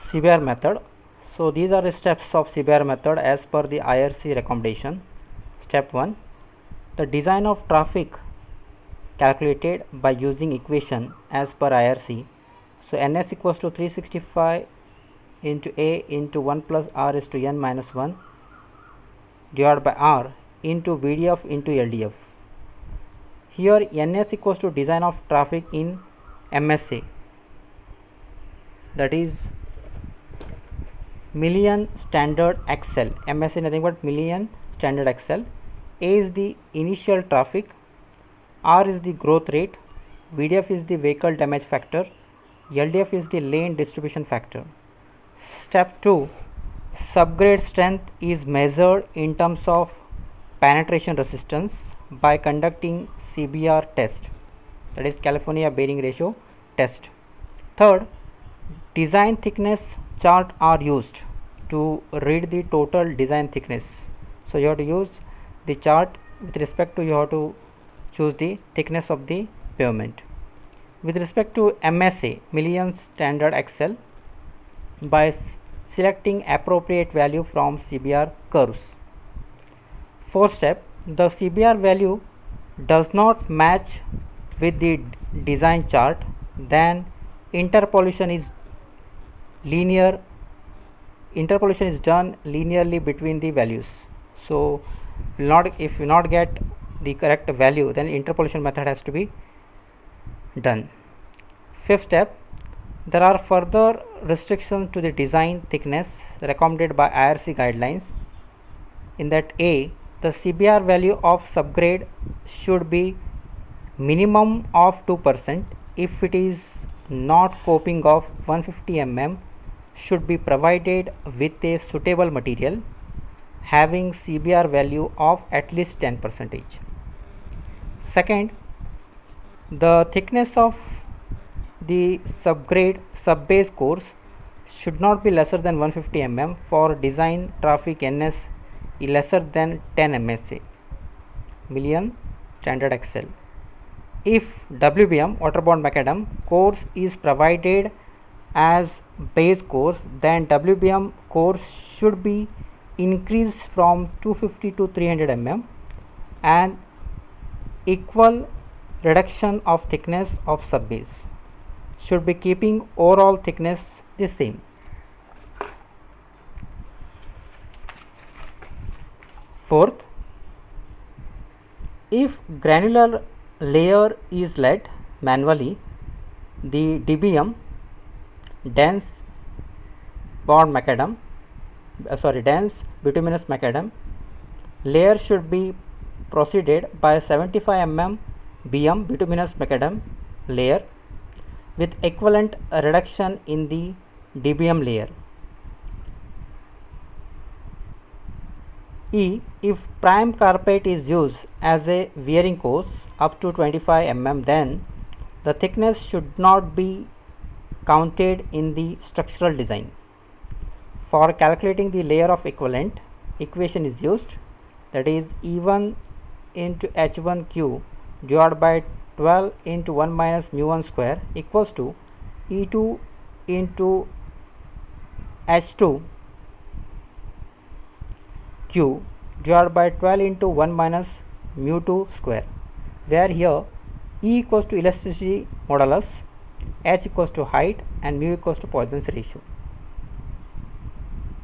CBR method. So these are the steps of CBR method as per the IRC recommendation. Step 1, the design of traffic calculated by using equation as per IRC. So NS equals to 365 into A into 1 plus R is to N minus 1 divided by R into VDF into LDF. Here NS equals to design of traffic in MSA, that is million standard Excel. MSA nothing but million standard Excel. A is the initial traffic, R is the growth rate, VDF is the vehicle damage factor, LDF is the lane distribution factor. Step 2, subgrade strength is measured in terms of penetration resistance by conducting CBR test, that is California bearing ratio test. Third, design thickness chart are used to read the total design thickness. So you have to use the chart with respect to, you have to choose the thickness of the pavement. With respect to MSA, million standard Excel, by selecting appropriate value from CBR curves. Fourth step, the CBR value does not match with the design chart, then interpolation is done linearly between the values. So if you not get the correct value, then interpolation method has to be done. Fifth step, there are further restrictions to the design thickness recommended by IRC guidelines. In that, A, the CBR value of subgrade should be minimum of 2%. If it is not coping of 150 mm, should be provided with a suitable material having CBR value of at least 10%. Second, the thickness of the subgrade subbase cores should not be lesser than 150 mm for design traffic NS lesser than 10 MSA, million standard Excel. If WBM, waterborne macadam course is provided as base course, then WBM course should be increased from 250 to 300 mm and equal reduction of thickness of subbase should be keeping overall thickness the same. Fourth, if granular layer is laid manually, the DBM, dense bituminous macadam layer should be proceeded by 75 mm BM bituminous macadam layer with equivalent reduction in the DBM layer. E, if prime carpet is used as a wearing course up to 25 mm, then the thickness should not be counted in the structural design. For calculating the layer of equivalent, equation is used, that is E1 into H1Q divided by 12 into 1 minus mu1 square equals to E2 into H2 Q divided by 12 into 1 minus mu2 square, where here E equals to elasticity modulus, H equals to height and mu equals to Poisson's ratio.